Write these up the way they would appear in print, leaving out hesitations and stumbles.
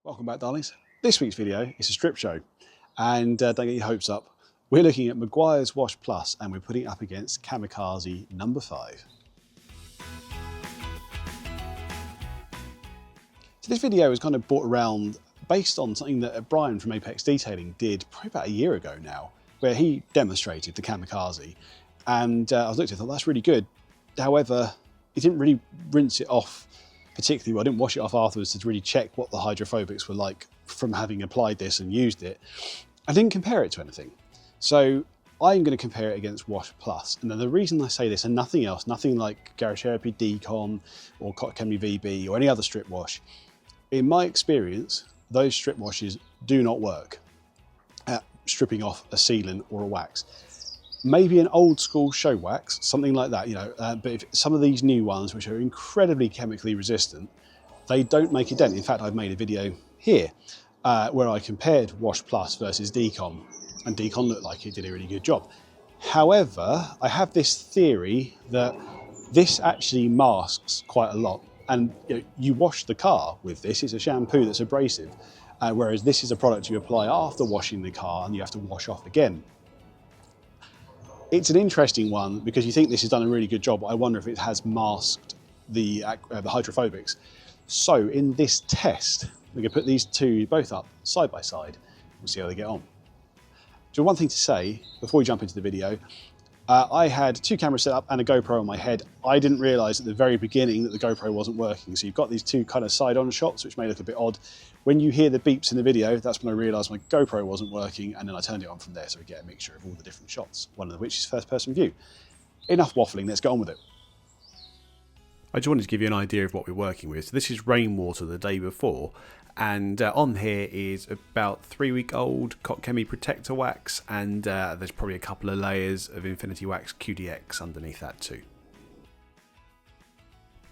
Welcome back, darlings. This week's video is a strip show, and don't get your hopes up. We're looking at Meguiars Wash Plus, and we're putting it up against Kamikaze No.5. So this video was kind of brought around based on something that Brian from Apex Detailing did probably about a year ago now, where he demonstrated the Kamikaze, and I was looked at it and thought that's really good. However, he didn't really rinse it off particularly well. I didn't wash it off afterwards to really check what the hydrophobics were like from having applied this and used it. I didn't compare it to anything. So I'm going to compare it against Wash Plus. And then the reason I say this and nothing else, nothing like Garage Therapy Decon or Kamikaze VB or any other strip wash, in my experience, those strip washes do not work at stripping off a sealant or a wax. Maybe an old school show wax, something like that, but if some of these new ones, which are incredibly chemically resistant, they don't make a dent. In fact, I've made a video here where I compared Wash Plus versus Decon, and Decon looked like it did a really good job. However, I have this theory that this actually masks quite a lot. And you wash the car with this. It's a shampoo that's abrasive, whereas this is a product you apply after washing the car and you have to wash off again. It's an interesting one because you think this has done a really good job, but I wonder if it has masked the hydrophobics. So in this test, we're going to put these two both up side by side. We'll see how they get on. So one thing to say before we jump into the video, I had two cameras set up and a GoPro on my head. I didn't realise at the very beginning that the GoPro wasn't working. So you've got these two kind of side-on shots, which may look a bit odd. When you hear the beeps in the video, that's when I realised my GoPro wasn't working, and then I turned it on from there so we get a mixture of all the different shots, one of which is first-person view. Enough waffling, let's get on with it. I just wanted to give you an idea of what we're working with. So this is rainwater the day before, and on here is about 3-week-old Kamikaze Protector Wax, and there's probably a couple of layers of Infinity Wax QDX underneath that too.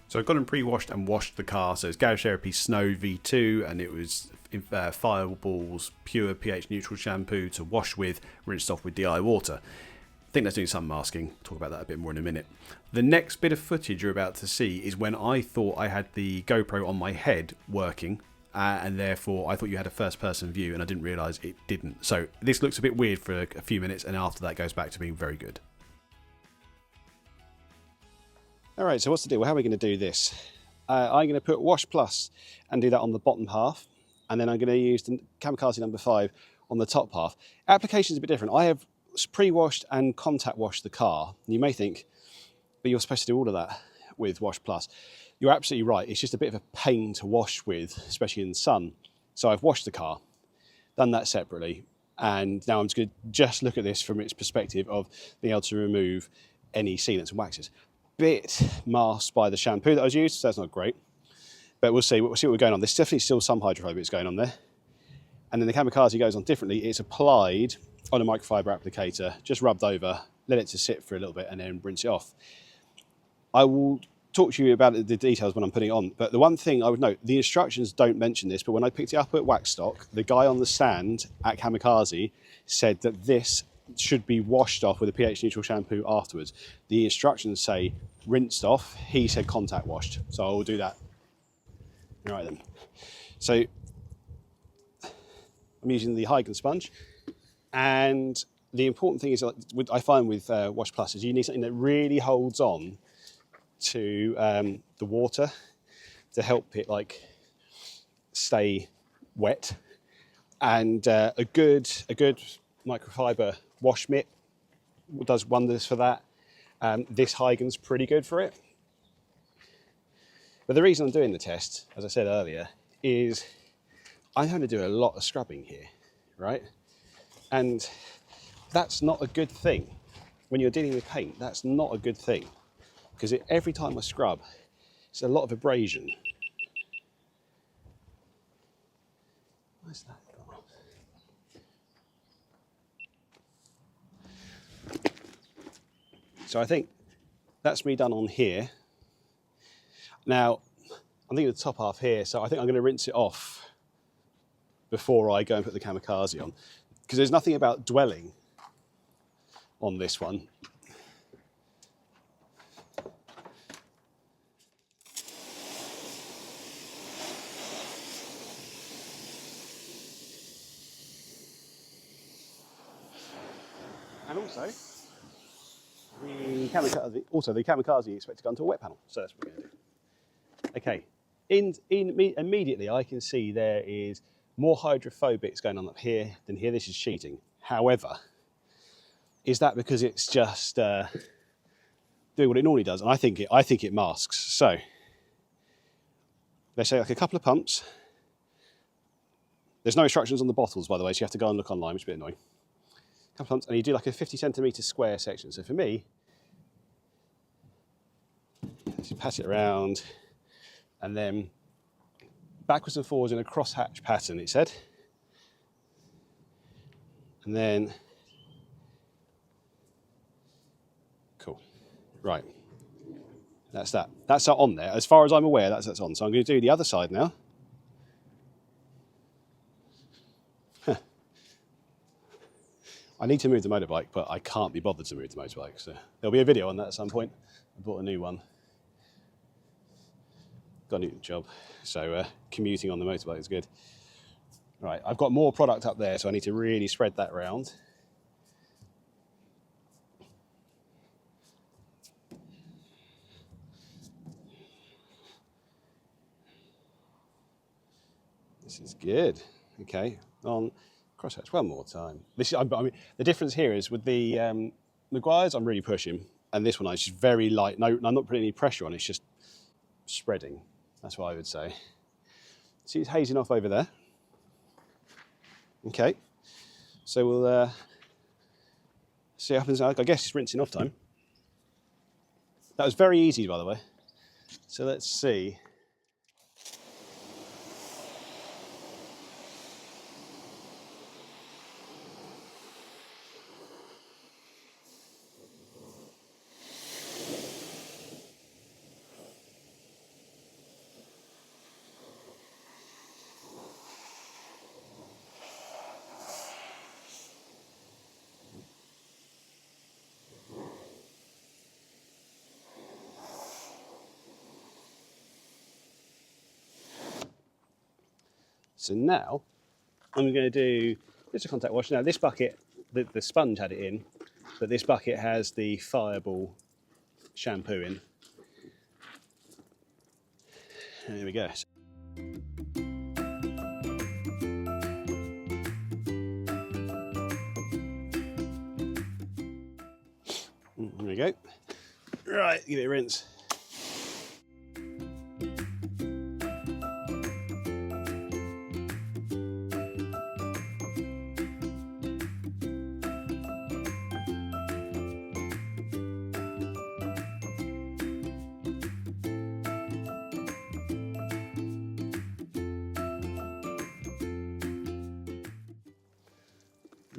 So I've got them pre-washed and washed the car. So it's Garage Therapy Snow V2, and it was Fireball's pure pH neutral shampoo to wash with, rinsed off with DI water. I think that's doing some masking. I'll talk about that a bit more in a minute. The next bit of footage you're about to see is when I thought I had the GoPro on my head working, and therefore I thought you had a first-person view, and I didn't realise it didn't. So this looks a bit weird for a few minutes, and after that goes back to being very good. All right, so what's the deal? How are we going to do this? I'm going to put Wash Plus and do that on the bottom half, and then I'm going to use the Kamikaze No.5 on the top half. Application's a bit different. I have pre-washed and contact washed the car. You may think, but you're supposed to do all of that with Wash Plus. You're absolutely right. It's just a bit of a pain to wash with, especially in the sun. So I've washed the car, done that separately, and now I'm just going to just look at this from its perspective of being able to remove any sealants and waxes. Bit masked by the shampoo that I was used, so that's not great. But we'll see what we're going on. There's definitely still some hydrophobics going on there. And then the Kamikaze goes on differently. It's applied on a microfiber applicator, just rubbed over, let it to sit for a little bit, and then rinse it off. I will talk to you about the details when I'm putting it on, but the one thing I would note, the instructions don't mention this, but when I picked it up at Waxstock, the guy on the stand at Kamikaze said that this should be washed off with a pH neutral shampoo afterwards. The instructions say rinsed off, he said contact washed, so I'll do that. All right then. So I'm using the Hygen sponge, and the important thing is, I find with Wash Plus, is you need something that really holds on to the water to help it stay wet, and a good microfiber wash mitt does wonders for that. This Hygen's pretty good for it. But the reason I'm doing the test, as I said earlier, is I'm going to do a lot of scrubbing here, right? And that's not a good thing. When you're dealing with paint, that's not a good thing. Because every time I scrub, it's a lot of abrasion. Where's that gone? So I think that's me done on here. Now, I'm thinking of the top half here, so I think I'm going to rinse it off before I go and put the Kamikaze on. Because there's nothing about dwelling on this one. And also, the Kamikaze expect to go into a wet panel. So that's what we're going to do. Okay, immediately I can see there is more hydrophobics going on up here than here. This is cheating. However, is that because it's just doing what it normally does? And I think it masks. So let's say like a couple of pumps. There's no instructions on the bottles, by the way, so you have to go and look online, which is a bit annoying. A couple of pumps, and you do like a 50 centimetre square section. So for me, you pass it around, and then backwards and forwards in a crosshatch pattern, it said. And then, cool, right. That's that. That's on there. As far as I'm aware, that's on. So I'm going to do the other side now. I need to move the motorbike, but I can't be bothered to move the motorbike. So there'll be a video on that at some point. I bought a new one. Got a new job. So commuting on the motorbike is good. Right, I've got more product up there, so I need to really spread that around. This is good. Okay, on crosshatch one more time. I mean, the difference here is with the Meguiars, I'm really pushing, and this one is just very light. No, I'm not putting any pressure on. It's just spreading. That's what I would say. See, it's hazing off over there. Okay, so we'll see what happens. I guess it's rinsing off time. That was very easy, by the way. So let's see. So now I'm going to do just a contact wash. Now this bucket, the sponge had it in, but this bucket has the Fireball shampoo in. And there we go. There we go. Right, give it a rinse.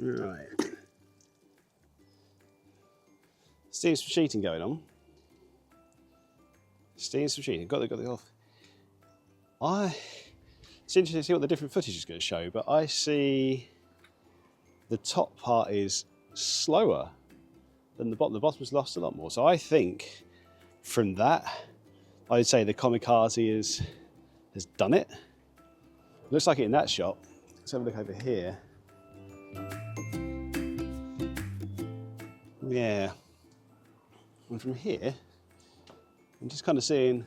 Right. Steam some sheeting going on. Steam some sheeting. Got it off. It's interesting to see what the different footage is going to show, but I see the top part is slower than the bottom. The bottom's lost a lot more. So I think from that, I'd say the Kamikaze has done it. Looks like it in that shot. Let's have a look over here. Yeah, and from here, I'm just kind of seeing,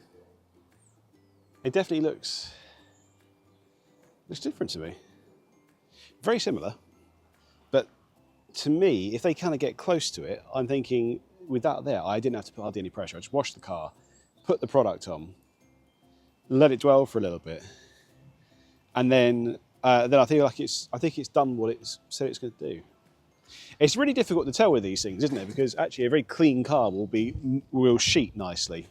it definitely looks different to me. Very similar, but to me, if they kind of get close to it, I'm thinking with that there, I didn't have to put hardly any pressure. I just washed the car, put the product on, let it dwell for a little bit, and then I think it's done what it said it's going to do. It's really difficult to tell with these things, isn't it? Because actually a very clean car will sheet nicely.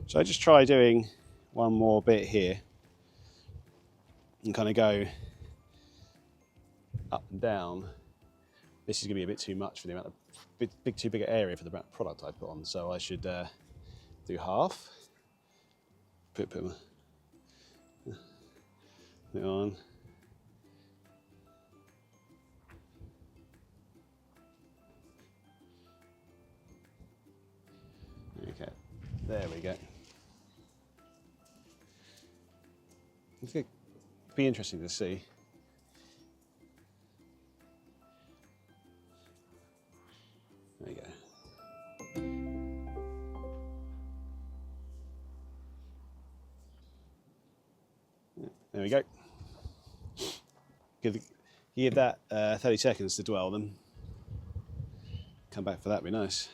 So I just try doing one more bit here and kind of go up and down. This is going to be a bit too much for the amount of too big an area for the amount of product I put on. So I should do half. Put it on. Okay, there we go. It's going to be interesting to see. There we go. Give that 30 seconds to dwell then. Come back for that, be nice.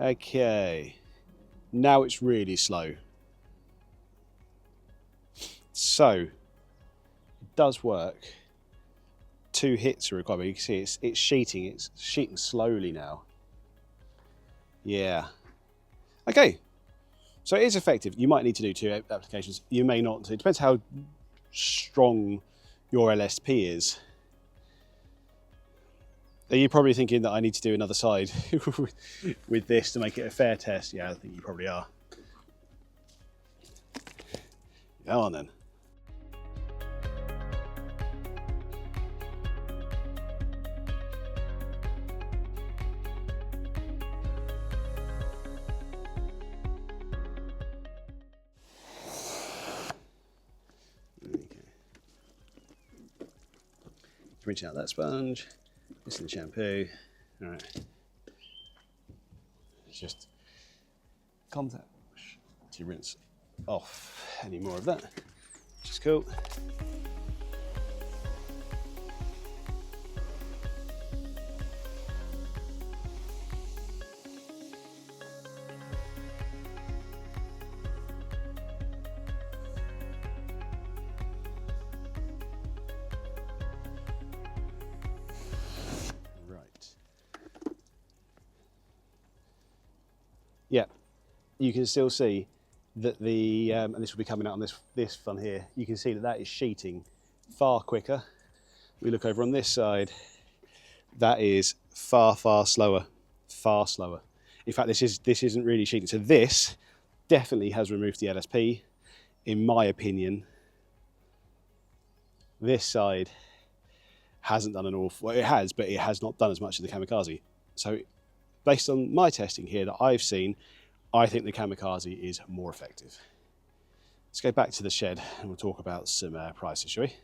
Okay, now it's really slow. So, it does work. 2 hits are required, but you can see it's sheeting slowly now. Yeah. Okay, so it is effective. You might need to do 2 applications. You may not. It depends how strong your LSP is. Are you probably thinking that I need to do another side with this to make it a fair test? Yeah, I think you probably are. Go on then. Okay. Rinse out that sponge. This is the shampoo. All right. It's just contact wash to rinse off any more of that, which is cool. Yeah, you can still see that the, and this will be coming out on this fun here, you can see that that is sheeting far quicker. We look over on this side, that is far slower, far slower. In fact, this isn't really sheeting. So this definitely has removed the LSP, in my opinion. This side hasn't done an awful, well, it has, but it has not done as much as the Kamikaze. So based on my testing here that I've seen, I think the Kamikaze is more effective. Let's go back to the shed and we'll talk about some prices, shall we?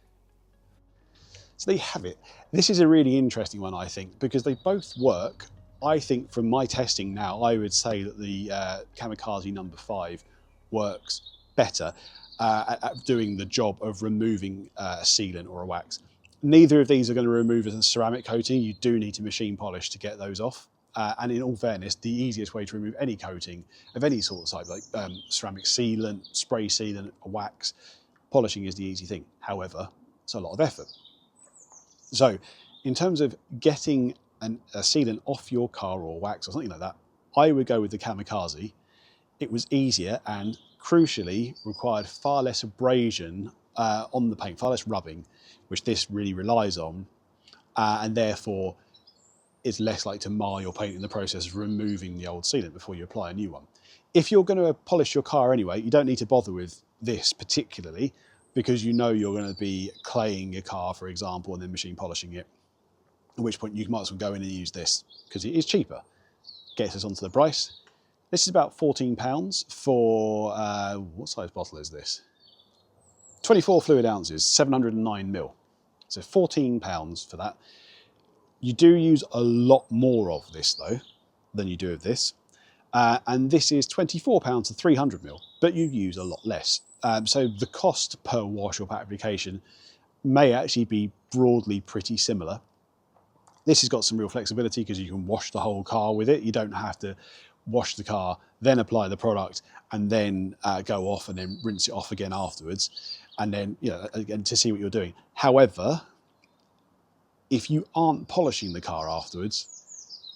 So there you have it. This is a really interesting one, I think, because they both work. I think from my testing now, I would say that the Kamikaze No.5 works better at doing the job of removing a sealant or a wax. Neither of these are going to remove a ceramic coating. You do need to machine polish to get those off. And in all fairness, the easiest way to remove any coating of any sort of type, like ceramic sealant, spray sealant, a wax, polishing is the easy thing. However, it's a lot of effort. So in terms of getting a sealant off your car or wax or something like that, I would go with the Kamikaze. It was easier and crucially required far less abrasion on the paint, far less rubbing, which this really relies on, and therefore is less likely to mar your paint in the process of removing the old sealant before you apply a new one. If you're going to polish your car anyway, you don't need to bother with this particularly, because you know you're going to be claying your car, for example, and then machine polishing it, at which point you might as well go in and use this because it is cheaper. Gets us onto the price. This is about £14 for, what size bottle is this? 24 fluid ounces, 709 ml. So £14 for that. You do use a lot more of this though than you do of this. And this is £24 to 300 ml, but you use a lot less. So the cost per wash or per application may actually be broadly pretty similar. This has got some real flexibility because you can wash the whole car with it. You don't have to wash the car, then apply the product, and then go off and then rinse it off again afterwards. And then, you know, again, to see what you're doing. However, if you aren't polishing the car afterwards,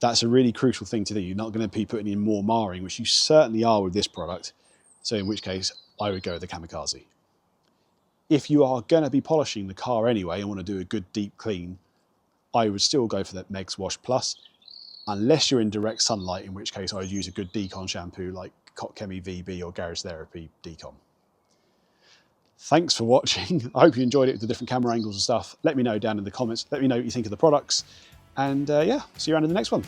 that's a really crucial thing to do. You're not going to be putting in more marring, which you certainly are with this product. So in which case, I would go with the Kamikaze. If you are going to be polishing the car anyway and want to do a good deep clean, I would still go for that Meguiars Wash Plus, unless you're in direct sunlight, in which case I would use a good decon shampoo like Chemi VB or Garage Therapy Decon. Thanks for watching. I hope you enjoyed it with the different camera angles and stuff. Let me know down in the comments. Let me know what you think of the products. And yeah, see you around in the next one.